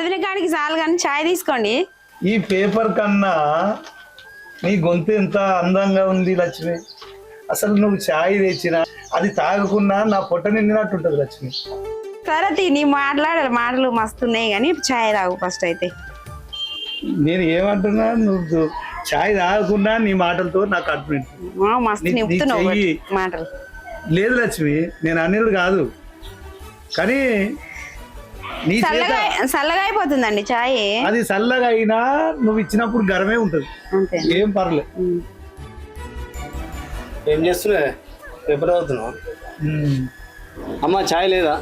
చదివిన కాడికి చాలు కానీ చాయ్ తీసుకోండి. ఈ పేపర్ కన్నా నీ గొంతు ఎంత అందంగా ఉంది లక్ష్మి. అసలు నువ్వు ఛాయ్ తెచ్చినా అది తాగకున్నా నా పొట్ట నిండినట్టు ఉంటుంది లక్ష్మి. సరే నీ మాటలు మస్తున్నాయి కానీ చాయ్ తాగు ఫస్ట్ అయితే. నేను ఏమంటున్నా, నువ్వు ఛాయ్ తాగకుండా నీ మాటలతో నాకు అర్థమైంది. మస్తు నింపుతున్నావు మాటలు. లేదు లక్ష్మి, నేను అనిల్ కాదు, కానీ నీ చల్లగా అయిపోతుందండి చాయ్. అది చల్లగా అయినా నువ్వు ఇచ్చినప్పుడు గరమే ఉంటది, ఏం పర్లేదు. ఏం చేస్తున్నా? పేపర్ అవుతున్నావు అమ్మ? ఛాయ్ లేదా?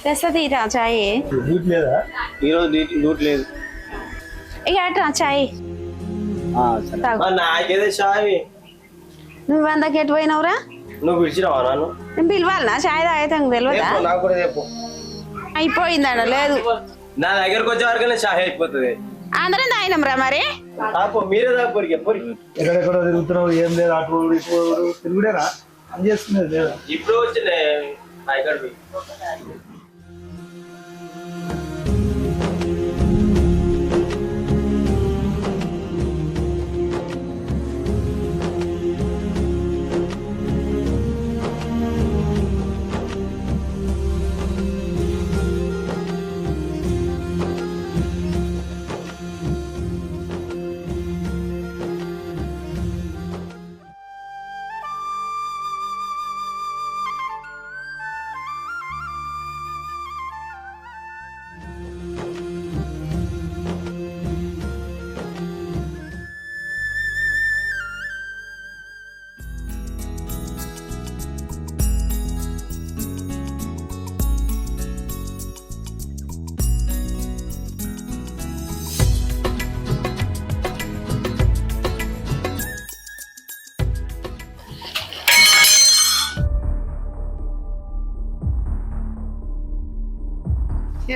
తెస్తా తీరా చాయ్. డ్యూటీ లేదా ఈరోజు? డ్యూటీ లేదు. ఇక అట్రా చాయ్ నాకేదే ఛాయ్. నువ్వు అందాక ఎటు పోయినవురా? నువ్వు పిలిచినావా నన్ను? నేను పిలవాలనా? చాయ్ తాగితే తెలియదా? నాకు కూడా చెప్పు. అయిపోయిందట. లేదు, నా దగ్గరకు వచ్చే వరకనే ఛాయ్ అయిపోతుంది. అందరం తాగినాం రా. మరి మీరే తాగిపోరు. ఎక్కడెక్కడ తిరుగుతున్నావు? ఏం లేదు, అటు ఇప్పుడు తిరుగుడేనా అని చేస్తున్నది లేదా? ఇప్పుడు వచ్చిండే ఇక్కడ.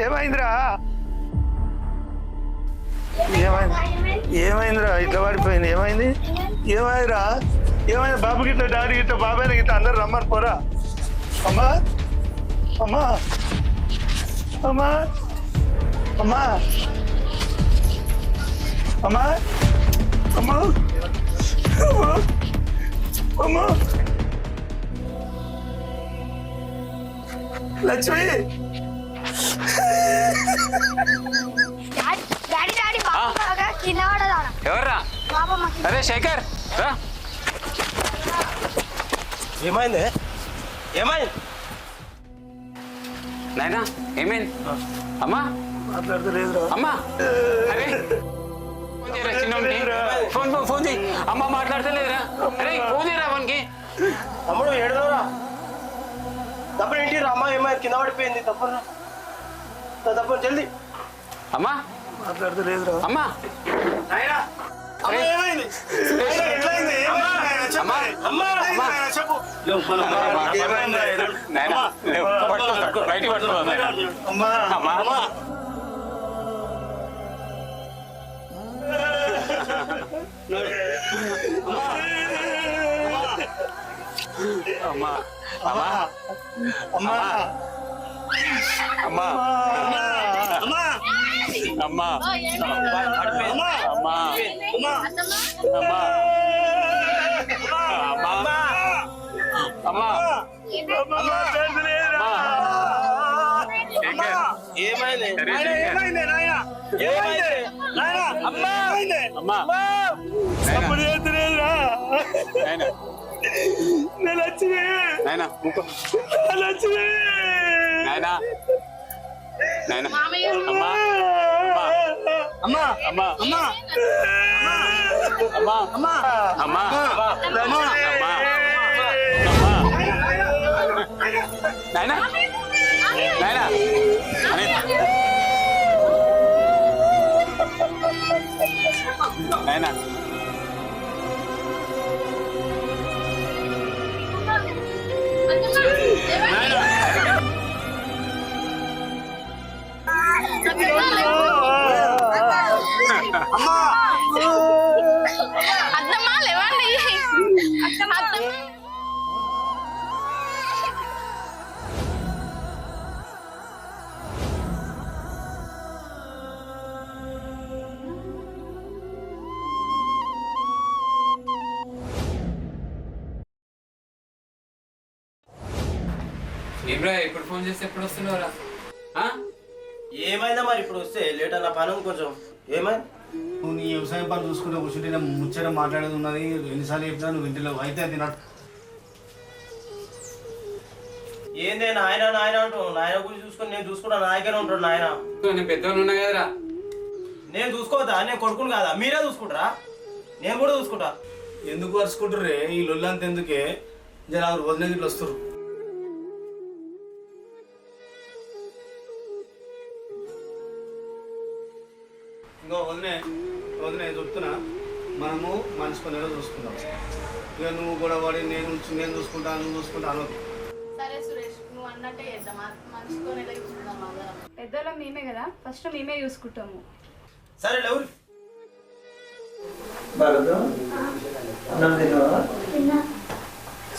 ఏమైందిరా? ఏమైందిరా? ఇట్లా పడిపోయింది. ఏమైంది? ఏమైందిరా? ఏమైంది? బాబు గిట్ల, డాడీ గిట్ల, బాబాయ్ గిట్ల అందరు రమ్మని పోరా. అమ్మా అమ్మా అమ్మా అమ్మా అమ్మా అమ్మా అమ్మా లక్ష్మి. ఎవర్రా? అరే శేఖర్ రా. ఏమైంది? ఏమైంది నాయనా? ఏమైంది? అమ్మా మాట్లాడతలేదురా. అమ్మా, అరే ఫోన్ ఫోన్ చేయి. అమ్మ మాట్లాడతలేదురా. అరే ఫోన్ చేయరా మనకి. తమ్ముడు ఏడదవరా? తప్పుడు ఏంటి రా? అమ్మ ఏమైంది? కింద పడిపోయింది. తప్పరా తప్పరు, జల్దీ. అమ్మా మాట్లాడతలేదురా. అమ్మా, బయట అమ్మా అమ్మా అమ్మా అమ్మా అమ్మా అమ్మా అమ్మా అత్తమ్మా లేవండి. ఏమ్రా ఇప్పుడు ఫోన్ చేస్తే ఎప్పుడు వస్తున్నావురా? ఏమైందా మరి ఇప్పుడు వస్తే లేట్ అన్న పని ఉంది కొంచెం. ఏమైంది? నువ్వు నీ వ్యవసాయం పని చూసుకుంటే కూర్చుంటే నేను ముచ్చట మాట్లాడేది ఉన్నది. ఎన్నిసార్లు చెప్పినా నువ్వు ఇంటిలో అయితే తినట్టు. ఏంది నాయన నాయన అంటూ నాయన గురించి చూసుకొని నేను చూసుకుంటా నాయకనే ఉంటాడు నాయన. నేను పెద్దవాళ్ళు ఉన్నా కదరా. నేను చూసుకోవద్దా? నేను కొడుకుని కాదా? మీరే చూసుకుంటారా? నేను కూడా చూసుకుంటా. ఎందుకు వరుసుకుంటారే ఈ లొల్లంత? ఎందుకే జర వదిన గిట్లు వస్తారు. ఇంకో వదినే వదినే చెప్తున్నా, మనము మనిషి పనిలో చూసుకుంటాం. ఇక నువ్వు కూడా వాడి నేను చూసుకుంటా నువ్వు చూసుకుంటా అనొద్దు. సరే సురేష్, నువ్వు అన్నట్టే చేద్దాం. మనిషితో చూసుకుందాం. పెద్దోళ్ళం మేమే కదా, ఫస్ట్ మేమే చూసుకుంటాము. సరే లేవు.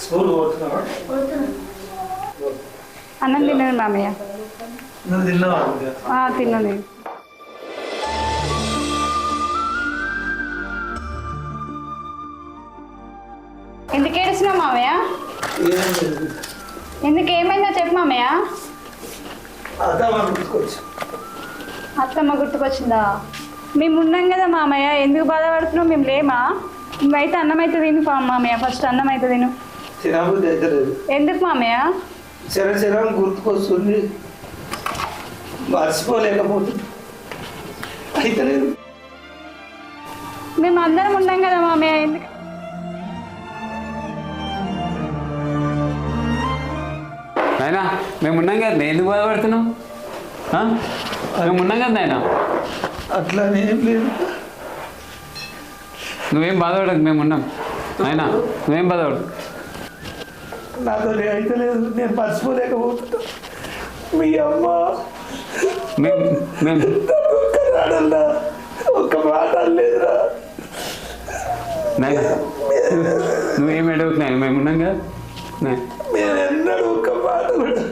స్కూల్ పోతున్నావా? అన్నం తిన్నాను మామయ్య. నువ్వు తిన్నావా? తిన్నాను. ఎందుకు ఏడుస్తున్నావు మామయ్య? ఎందుకు ఏమైందో చెప్పు మామయ్య. అత్తమ్మ గుర్తుకొచ్చిందా? మేము ఉన్నాం కదా మామయ్య, ఎందుకు బాధపడుతున్నావు? మేము లేమా? నువ్వైతే అన్నం అయితే తిను మామయ్య, ఫస్ట్ అన్నం అయితే తిను. ఎందుకు మామయ్య? శరం గుర్తుకొస్తుంది, మర్చిపోలేకపోతుంది. అయితే మేము అందరం ఉన్నాం కదా మామయ్య, ఎందుకు? నాయనా మేము ఉన్నాం కదా, ఎందుకు బాధపడుతున్నావు? మేము ఉన్నాం కదా నాయన. అట్లానే ఏం లేదు. నువ్వేం బాధపడకు, మేము ఉన్నాం నాయన. నువ్వేం బాధపడకు. నాతో అయితే లేదు, నేను మర్చిపోలేకపోతున్నా. మీ అమ్మ మేము అడల్లా ఒక్క మాట లేదురా. నాయన నువ్వేం అడగకు నాయన, మేము ఉన్నాం కదా. మేము ఎన్నడూ ఒక్క మాట కూడా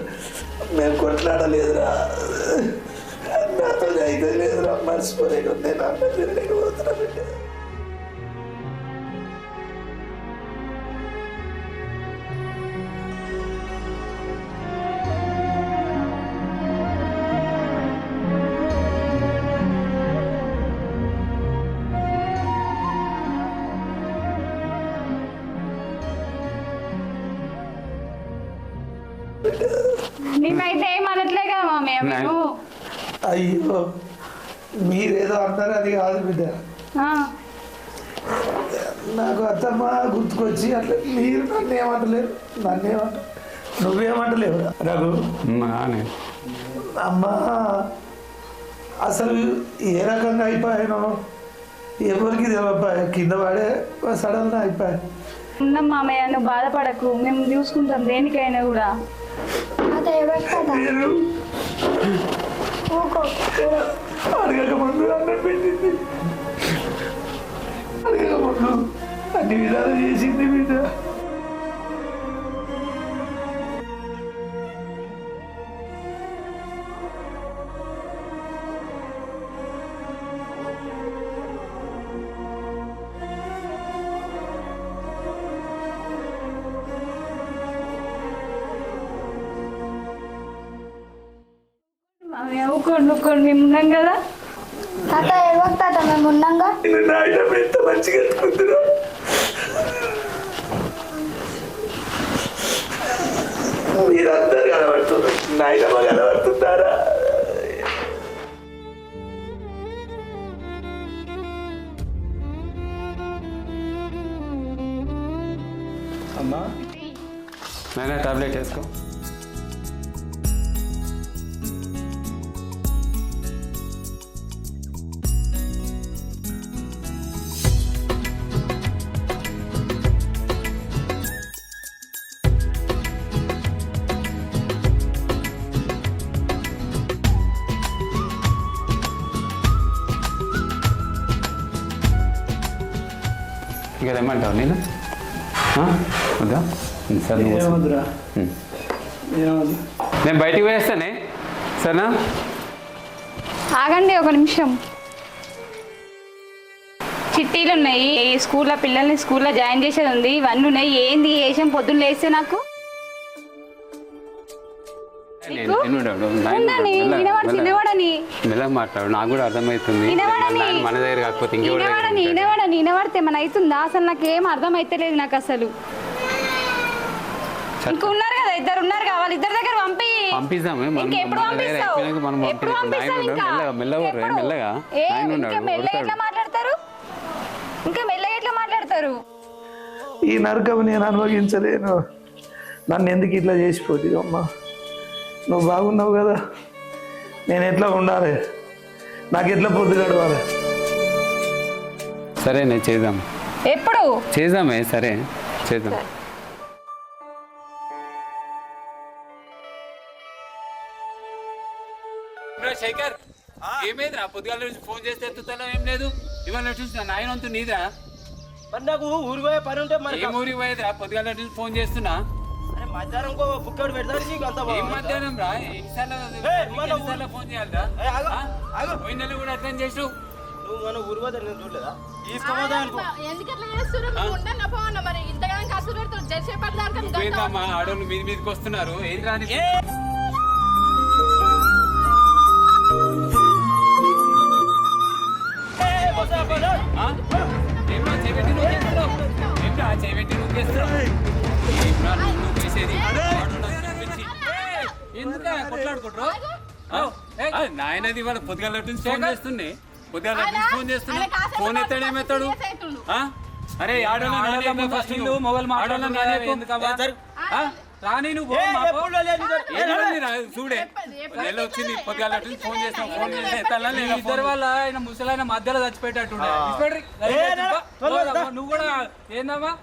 మేము కొట్లాడలేదురా. నాతో అయితే లేదురా, మర్చిపోలేక నేను అన్న తినలేకపోతున్నా బిడ్డ. మేమైతే ఏం అనట్లే కదా మామయ్య మేము. అయ్యో మీరేదో అన్నారు అది కాదు బిడ్డ. నాకు అత్తమ్మ గుర్తుకొచ్చి అట్లా మీరు నన్ను ఏమంటలేరు, నువ్వేమంటలేవు రఘు. అమ్మ అసలు ఏ రకంగా అయిపోయానో ఎవరికి తెలియపాయ, కింద పడే సడన్గా అయిపోయాను. ఉన్నాం మామయ్య, నువ్వు బాధపడకు, మేము చూసుకుంటాం దేనికైనా కూడా. నేను అడగక ముందు అన్నం పెట్టింది, అడగక ముందు అన్ని విధాలు చేసింది బిడ్డ. ఒక్కడు మేము ఉన్నాం కదా. తాత ఏమో తాత, మేము ఉన్నాగా. నాయన ఎంత మంచిగా ఎత్తుకుంటున్నా. మీరందరూ కనబడుతున్నారు, నాయనమ్మ కనబడుతున్నారా? అమ్మా నాయన టాబ్లెట్ వేసుకో. ఇంకా ఏమంటావు నేను? వద్దా? సరే ఏమొద్దురా, ఏమొద్దు. నేను బయటికి వేస్తానే, సరేనా? ఆగండి ఒక నిమిషం. చిట్టీలు ఉన్నాయి, స్కూల్లో పిల్లల్ని స్కూల్లో జాయిన్ చేసేది ఉంది, ఇవన్నీ ఉన్నాయి. ఏంది వేసాం పొద్దున్న లేస్తే నాకు నీకు? ఉండని, వినవడని మెల్లగా మాట్లాడు, నాకు కూడా అర్థమవుతుంది. వినవడని. నాయన మన దగ్గర కాకపోతే ఇంకెవరి దగ్గర వినవడని ఉంటాడు? వినవడని వినవడితే ఏమైనా అవుతుందా? అసలు నాకు ఏం అర్థం అయితలేదు నాకు అసలు. ఇంకా ఉన్నారు కదా, ఇద్దరు ఉన్నారు కదా, వాళ్ళ ఇద్దరి దగ్గర పంపి. పంపిస్తామే మనం, ఇంకెప్పుడు మన దగ్గర పంపిస్తావు? అయిపోయినాక మనం ఎప్పుడు పంపిస్తాం. పంపిస్తావు నాయన ఇంకా? మెల్లగా ఇంకెప్పుడు? మెల్లగా ఏ, నాయన ఇంకా ఉన్నాడు, మెల్లగా ఎట్లా కొడతాడు. మాట్లాడతారు? ఇంకా మెల్లగా ఎట్లా మాట్లాడతారు? ఈ నరకం నేను అనుభవించలేను. నన్ను ఎందుకు ఇట్లా చేసిపోతుంది అమ్మా? నువ్వు బాగున్నావు కదా, నేను ఎట్లా ఉండాలి, నాకు ఎట్లా పొద్దు గడవాలి? సరేనే చేద్దాం, ఎప్పుడు చేద్దామే, సరే చేద్దాం. శేఖర్ ఏమైందిరా? పొద్దుగాల నుంచి ఫోన్ చేస్తే ఎత్తుతాలో ఏం లేదు. ఇవాళ చూసిన నాయన వంతు నీదా? మరి నాకు ఊరికి పోయే పని ఉంటే మరి ఏం ఊరికి పోయేదిరా? పొద్దుగాల నుంచి ఫోన్ చేస్తున్నా. అరే మధ్యాహ్నం బుక్కడు పెడతాడు నీకు అంత ఏం మధ్యాహ్నం రా? ఎన్నిసార్లు ఫోన్ చేయాలిరా? పోయిన నెల కూడా అట్లా చేసావు. నువ్వు మన ఊరి పోతే నేను చూడలేదా? తీసుకోపోదా అనుకో. ఎందుకు అట్లా చేస్తున్నారు? నువ్వు ఉండన్నా పోవన్నా మరి ఇంతగానం కష్టం పెడతారు. జర్సేపటి దాకా ఏందమ్మా ఆడోళ్ళు మీదకి వస్తున్నారు? ఏం రాని ఏమో చేపెట్టి నువ్వు చేస్తున్నావు. ఏమరా చేపెట్టి నువ్వు చేస్తున్నావు? ఏమరా నువ్వు చేసేది? ఎందుకు కొట్లాడుకుంటారు? నాయనది వాళ్ళ పొద్దుగాల నుంచి ఫోన్ చేస్తుండే, పొద్దుగాల నుంచి ఫోన్ చేస్తున్నా. ఫోన్ ఎత్తాడు ఏమెత్తాడు? అరే ఆడోళ్ళ ఫస్ట్ మొబైల్ మాట్లాడాలి రాని నువ్వు చూడే నెల వచ్చింది. పొద్దుగాల నుంచి ఫోన్ చేస్తాం, ఫోన్ చేస్తే ఇద్దరు వాళ్ళ ఆయన ముసలాయన మధ్యలో చచ్చిపెట్టట్టు. నువ్వు కూడా ఏందమ్మా?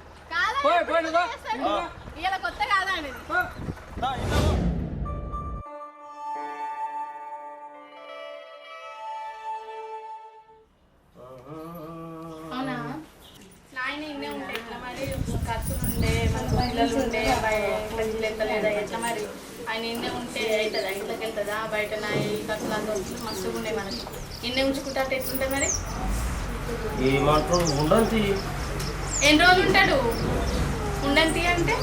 ఇలా కొత్త కాదా అనేది. అవునా నాయన ఇన్నే ఉండే ఎట్లా మరి ఖర్చులు ఉండే మన పిల్లలు ఉండే ఇట్లా ఎత్తలేదా ఎట్లా మరి ఆయన ఇన్నే ఉంటే అవుతుందా? ఇంట్లోకి వెళ్తుందా? బయట నా ఈ ఖర్చులు అంతా మస్తుగా ఉండే మనకి. ఇన్నే ఉంచుకుంటే ఎట్లుంటుంది మరి? ఏమంటారు ఉండంతి? ఎన్ని రోజులు ఉంటాడు ఉండంతి అంటే?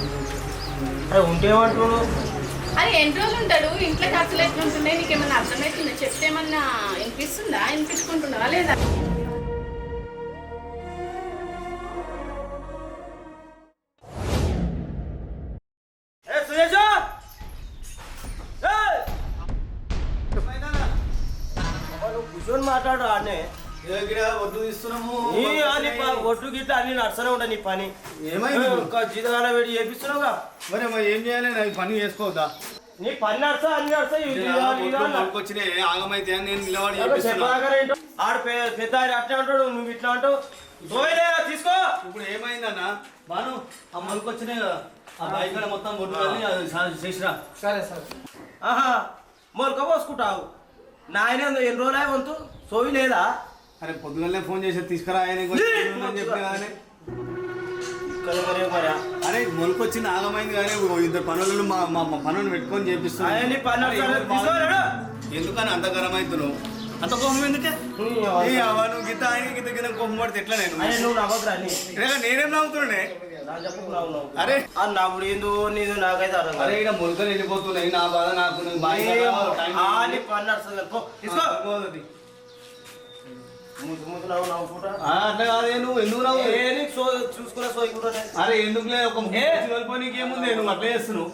ఉంటేమంటారు? అది ఎన్ని రోజులు ఉంటాడు? ఇంట్లో ఖర్చులు ఎట్లుంటుండే నీకేమన్నా అర్థమవుతుందా? చెప్తే ఏమన్నా వినిపిస్తుందా? వినిపించుకుంటున్నావా లేదా? కూర్చొని మాట్లాడు ఆడనే. ఒడ్డు తీస్తున్నాము. ఒడ్డు గిట్ల అన్ని నడుస్తూనే ఉంటాయి నీ పని. ఏమైంది? జీతగాల వేడి చేపిస్తున్నావుగా. మరి ఏం చేయాలి? నాకు పని చేసుకోవద్దా? నీ పని నడుస్తా అన్ని నడుస్తాయి. వచ్చిన ఆగమైతే నేను నిలబడి ఆడు పెద్ద అట్లా అంటాడు, నువ్వు ఇట్లా అంటావు. తీసుకో. ఇప్పుడు ఏమైందన్నా బాను ఆ మొలక వచ్చినాయి కదా, ఆ బైక్ మొత్తం కొట్టుకొని చేసిరా. సరే సరే. ఆహా మొలక పోసుకుంటావు. నాయన ఎన్ని రోజులు వంతు సోవి లేదా? అరే పొద్దుగానే ఫోన్ చేసి తీసుకురా ఆయన చెప్పిన కానీ అరే మొలకొచ్చింది ఆగమైంది కానీ ఇద్దరు పనులను మా పనులను పెట్టుకొని చేపిస్తున్నాను. ఎందుకని అంత గరం అవుతున్నావు? అంత కోపం ఎందుకే? నువ్వు గీత ఆయన గీత కింద కోపం పడితే ఎట్లా? నేనేం నవ్వుతున్నానే? అరే నవ్వుడు ఏందో నీదు నాకైతే అర్థం. అరే ఇక్కడ మొలకలు వెళ్ళిపోతున్నాయి, నా బాధ నాకు. పని నడుస్తుంది అట్లా కాదే, నువ్వు ఎందుకు రావు? చూసుకునే సోయి. అరే ఎందుకులే, ఒక వెళ్ళిపోయి నీకేముంది? నువ్వు అట్లా చేస్తున్నావు,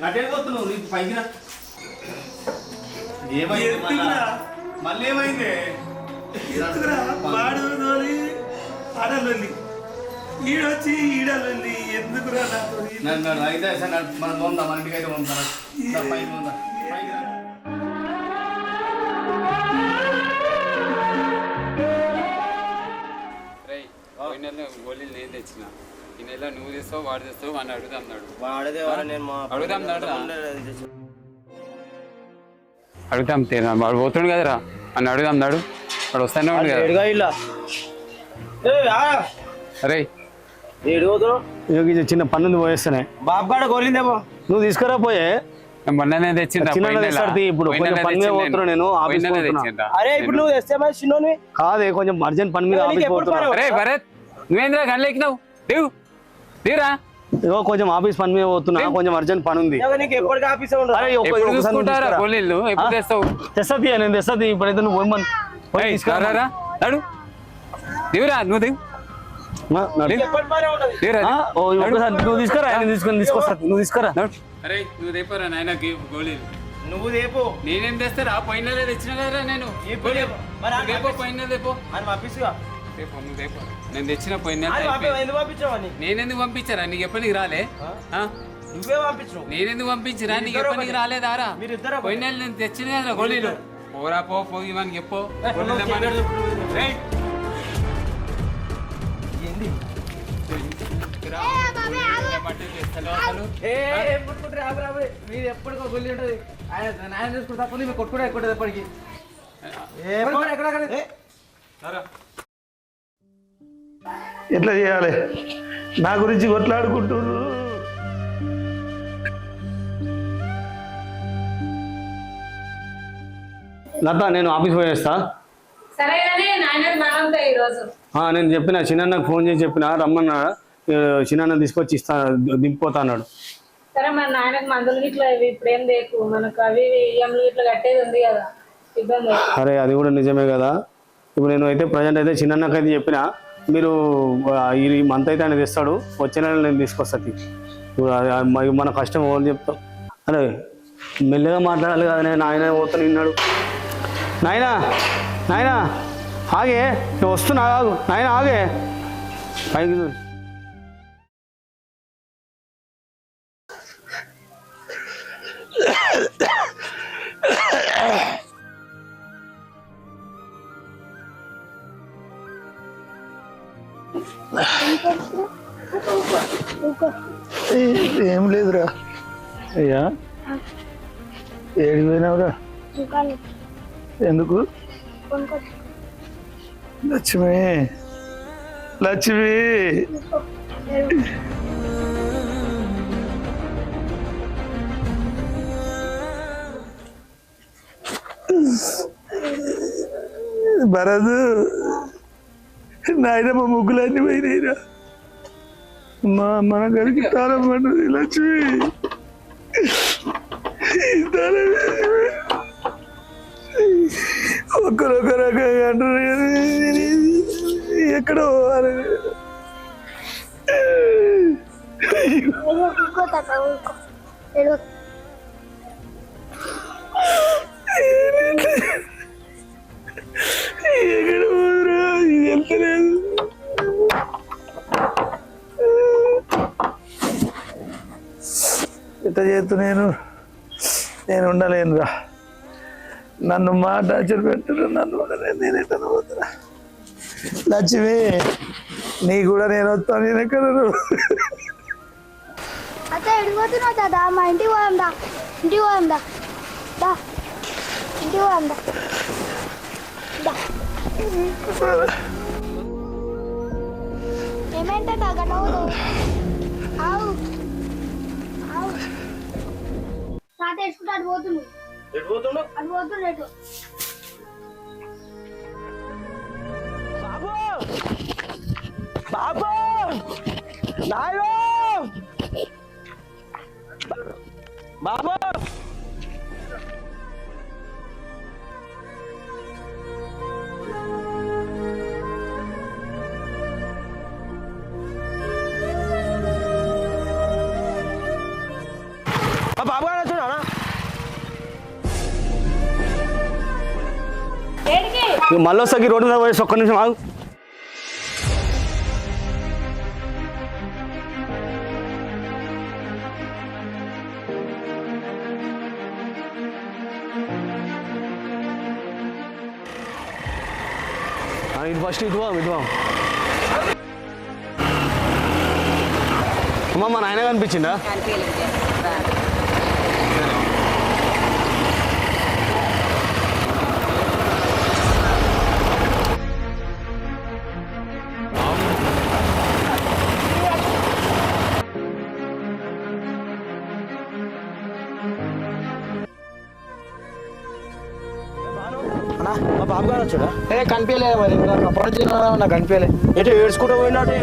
నటేపోతున్నావు. నీకు పైకి ఏమైంది? మళ్ళీ ఏమైంది? ఆడలొల్లి ఈడొచ్చి ఈడలొల్లి ఎందుకురా? నన్ను అయితే మనం పోందా, మన ఇంటికి అయితే పోందా? పైకి పోందా? గోళీలు నేను తెచ్చిన, ఈ నెల నువ్వు తెస్తావు వాడు తెస్తావు అని అడుగుదాం నాడు. అడుగుదాం అడుగుతాం తీరా, వాడు పోతుండు కదరా అని అడుగుదాం నాడు. వాడు వస్తానే ఉండు కదా. అరే చిన్న పన్ను పోయేస్తానే బాబు కాడ కోరిందేమో, నువ్వు తీసుకురా పోయే. మొన్ననే తెచ్చిందా? ఇప్పుడు అరే ఇప్పుడు నువ్వు తెస్తే మరి చిన్నోని కాదే, కొంచెం అర్జెంట్ పని మీద. అరే భరత్, నువ్వేంద్రా గంటలు ఎక్కినావు? దిగురా. ఇగో కొంచెం ఆఫీస్ పని మీద పోతున్నా, కొంచెం అర్జెంట్ పని ఉంది. నీకు ఎప్పటికీ ఆఫీస్ ఉండదు. అరే ఎప్పుడు చూసుకుంటారా గోళీలు? ఎప్పుడు తెస్తావు? తెస్తుంది, నేను తెస్తుంది. ఇప్పుడైతే నువ్వు పోయి తీసుకురారా. నడు దిగురా, నువ్వు దిగు. ఎప్పటి పని ఉండదు. నువ్వు తీసుకురా, తీసుకొస్తా. నువ్వు తీసుకురా. అరే నువ్వు తెప్పరా నాయన గోళీలు. నువ్వు రేపు నేనేం తెస్తారా? పోయిన నెల తెచ్చిన కదా నేను. రేపో పోయిన నెల రేపో అని పంపిస్తుగా. రేపో నువ్వు రేపో నేను తెచ్చిన పోయిన నెల ఎందుకు పంపించావని? నేనెందుకు పంపించారా? నీకు ఎప్పటికి రాలే? నువ్వే పంపించు. నేనెందుకు పంపించిరా? నీకు ఎప్పటికి రాలేదారా? పోయిన నెల నేను తెచ్చిన కదా గోళీలు. పోరా పోయి మనకి చెప్పు. ఏంది మీరు ఎప్పటికో గొల్లి ఉంటుంది. ఆయన చూసుకుంటే తప్ప మీరు కొట్టుకుంటే ఎక్కువ ఎప్పటికి. ఎట్లా చేయాలి? నా గురించి కొట్లాడుకుంటున్నారు. లత, నేను ఆఫీస్ పోయేస్తా. సరే కానీ నాయన మనంతా ఈరోజు నేను చెప్పిన చిన్నన్నకు ఫోన్ చేసి చెప్పిన రమ్మన్నా, చిన్న తీసుకొచ్చి ఇస్తా, దింపిపోతా అన్నాడు. సరే మన నాయనకు మందులు ఇట్లా ఇప్పుడు ఏం లేకు, మనకు అవి ఇయ్యంలు ఇట్లా కట్టేది ఉంది కదా, ఇబ్బంది. అరే అది కూడా నిజమే కదా. ఇప్పుడు నేను అయితే ప్రజెంట్ అయితే చిన్నన్నకు అయితే చెప్పిన, మీరు ఈ మంత్ అయితే ఆయన తెస్తాడు, వచ్చే నెల నేను తీసుకొస్తాను. ఇప్పుడు మన కష్టం ఎవరు చెప్తాం? అరే మెల్లగా మాట్లాడాలి కదా. నేను ఆయన పోతాను విన్నాడు. నాయనా ఆగే, నేను వస్తున్నా, ఆగు నాయన, ఆగే పైకి చూడు. ఏం లేదురా. అయ్యా ఏడికి పోయినావురా? ఎందుకు? లక్ష్మి భరదు, నాయనమ్మ ముగ్గులన్నీ పోయినాయిరా. మన గడికి తాళం పడ్డది. లక్ష్మి ఒక్కరొక రకంగా అంటారు కానీ ఎక్కడో ఎక్కడ పోదురా, ఇది వెళ్తలేదు. ఎట్లా చేస్తూ నేను ఉండలేనురా. నన్ను మా టార్చర్ పెట్టరు, నన్ను ఉండలేదు. నేను ఎట్లా పోతున్నా? లక్ష్మి నీ కూడా నేను వస్తాను. నేను ఎక్కడ ఎడిపోతున్నావు తాత? మా ఇంటికి పోదాందా? ఇంటికి పోదాందా? ఇంటికి పోదాందా? ఏమైందా గడవదు? ఆవు ఆవు తాత వేసుకుంటా. అటు పోతున్నావు? ఎటు పోతుండు? అటు పోతుండు. ఎటు? బాబు నాయో బాబు బాబు గారు వచ్చాడా? మళ్ళీ వస్తాకి రోడ్డు మీద పోయేసి ఒక్క నిమిషం ఆగు. ఇది ఫస్ట్ ఇటువా అమ్మ, మా నాయన కనిపించిందా? మా బాబు గారు వచ్చాడా? కనిపించలేదు మరి, నాకు కనిపించలే. ఎటు ఏడ్చుకుంటూ పోయినట్టు.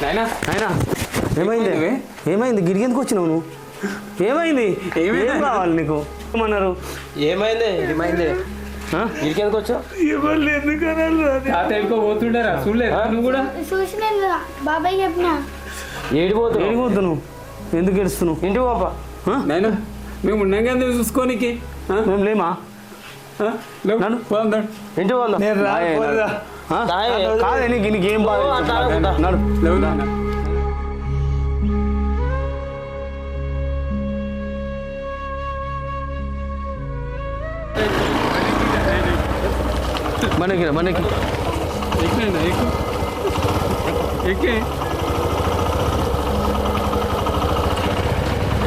నాయనా నాయనా ఏమైంది ఏమైంది గిడికి ఎందుకు వచ్చినావు నువ్వు ఏమైంది ఏం కావాలి నీకు ఏమన్నారు ఏమైంది ఏమైంది ఇడికెందుకు వచ్చావు? ఎవరు ఎందుకు అనాలి తాత ఎక్కువ పోతుండారా చూడలేదు నువ్వు కూడా చూసి నేను బాబాయ్ చెప్పిన ఏడిపోద్దు నువ్వు ఎందుకు ఏడుస్తున్నావు ఇంటికి పాప నాయనా మేము ఉన్నాం కదా చూసుకోనికి మేము లేమా పోదాం ఇంటికి పోదాం. నేను రా కాదే నీకు ఏం బాధ నడు లేవు నాన్న మనకి ఎక్కినా ఎక్కు ఎక్కే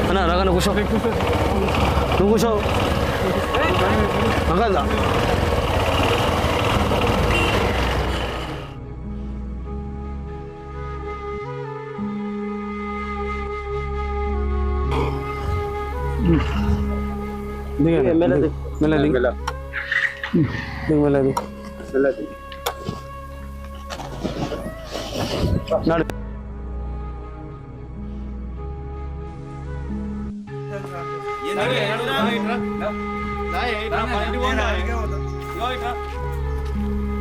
అన్న రాగా కూర్చో నువ్వు కూర్చో కదా మెల్లది నడు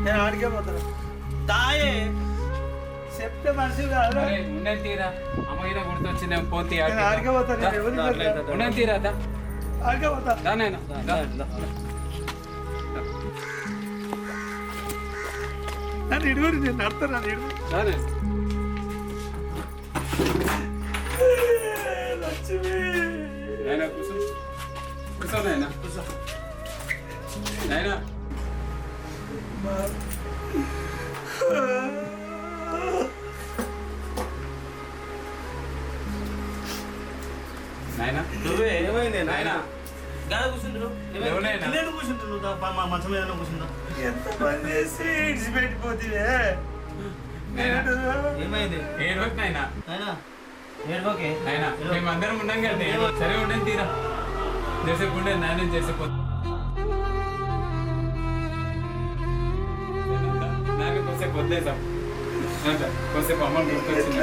నేను ఆడికే పోతాను దాయే చెప్తే మనిషి కాదు ఉండని తీరా అమ్మాయినా గుర్తొచ్చింది పోతే నేను ఆడికే పోతాను ఉండని తీరా ఆడికే పోతా దానైనా నన్ను ఇడుగురి నేను నడతాను నన్ను ఇడుగు లక్ష్మి నాయనా కూర్చో కూర్చో నాయనా కూర్చో నాయనా నాయనా నువ్వే ఏమైంది నాయనా గాడ కూర్చుంటారు కూర్చుంటున్నావు మా మంచం మీద కూర్చుంటావు. ఎంత పని చేసి ఇడిచిపెట్టిపోతే ఏమైంది ఏడవకు నాయనా అయినా ఏడుకోకే నాయనా మేమందరం ఉన్నాం కదా సరే ఉండని తీరా చేసేపు ఉండేది నాయన చేసేపు నాకు కొద్దిసేపు వద్దేసాం కొద్దిసేపు అమ్మని గుర్తొచ్చింది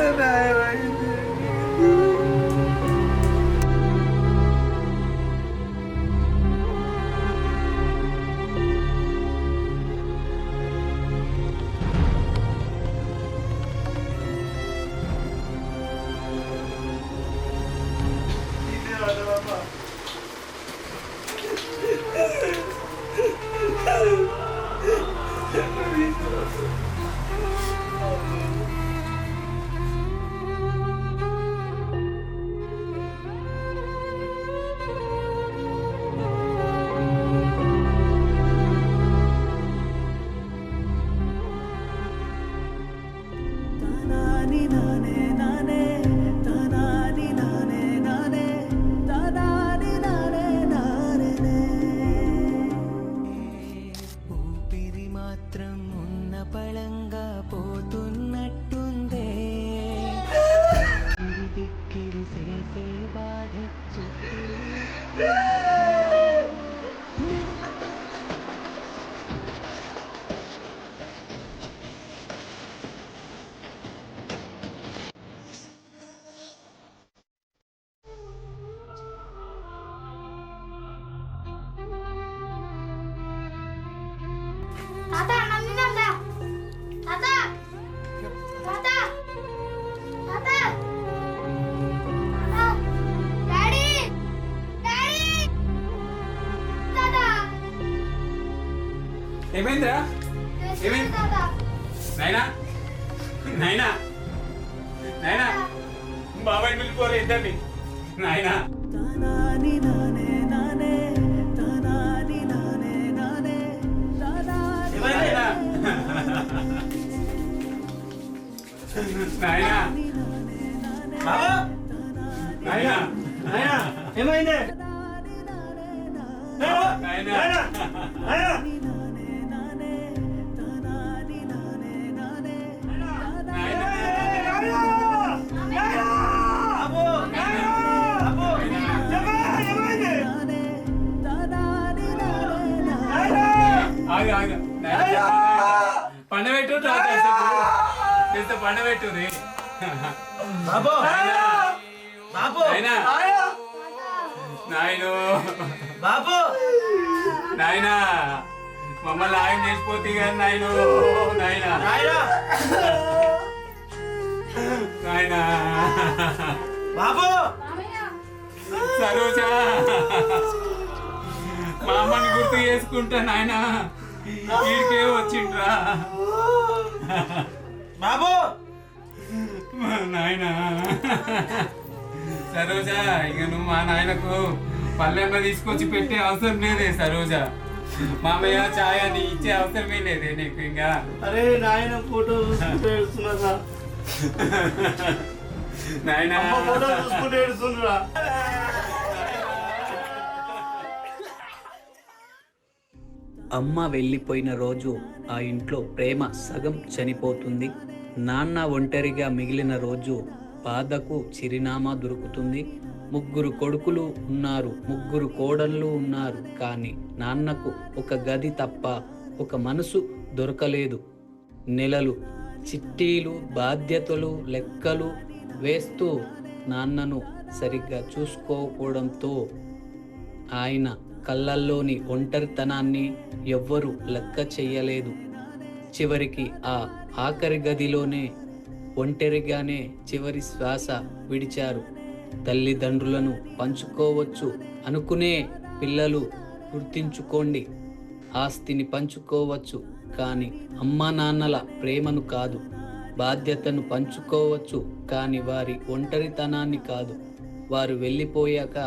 తాత అన్నం తిందా తాత తాత తాత డాడీ డాడీ తాత ఏమైందిరా ఏమైంది తాత నాయనా నాయనా నాయనా బాబాయ్ పిలిపోరు ఇద్దరిని నాయనా నాయనా నాయనా నాయనా ఏమైంది నాయనా పండబెట్టు పండబెట్టు బాబు బాబు నాయనా నాయను బాబు నాయనా మమ్మల్ని ఆయన చేసిపోతే కానీ నాయను నాయనా నాయనా నాయనా బాబు సరోజా మా అమ్మని గుర్తు చేసుకుంటా నాయనా వీడికే వచ్చిండ్రా బాబు నాయనా సరోజా ఇక నువ్వు మా నాయనకు పల్లెమ్మ తీసుకొచ్చి పెట్టే అవసరం లేదే సరోజా. మామయ్య ఛాయ్ అని ఇచ్చే అవసరమే లేదే నీకు ఇంకా. అరే నాయన ఫోటో చూసుకుంటే ఏడుస్తున్నా నాయనా ఫోటో చూసుకుంటే ఏడుస్తుండ్రా. అమ్మ వెళ్ళిపోయిన రోజు ఆ ఇంట్లో ప్రేమ సగం చనిపోతుంది. నాన్న ఒంటరిగా మిగిలిన రోజు బాధకు చిరునామా దొరుకుతుంది. 3 కొడుకులు ఉన్నారు, 3 కోడళ్ళు ఉన్నారు, కానీ నాన్నకు ఒక గది తప్ప ఒక మనసు దొరకలేదు. నెలలు చిట్టీలు బాధ్యతలు లెక్కలు వేస్తూ నాన్నను సరిగ్గా చూసుకోకపోవడంతో ఆయన కళ్ళల్లోని ఒంటరితనాన్ని ఎవ్వరూ లెక్క చెయ్యలేదు. చివరికి ఆ ఆఖరి గదిలోనే ఒంటరిగానే చివరి శ్వాస విడిచారు. తల్లిదండ్రులను పంచుకోవచ్చు అనుకునే పిల్లలు గుర్తించుకోండి, ఆస్తిని పంచుకోవచ్చు కానీ అమ్మా నాన్నల ప్రేమను కాదు. బాధ్యతను పంచుకోవచ్చు కానీ వారి ఒంటరితనాన్ని కాదు. వారు వెళ్ళిపోయాక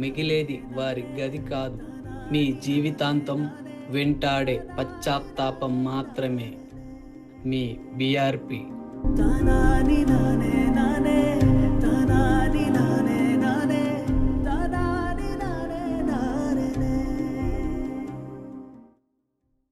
మిగిలేది వారి గది కాదు, మీ జీవితాంతం వెంటాడే పశ్చాత్తాపం మాత్రమే. మీ BRP.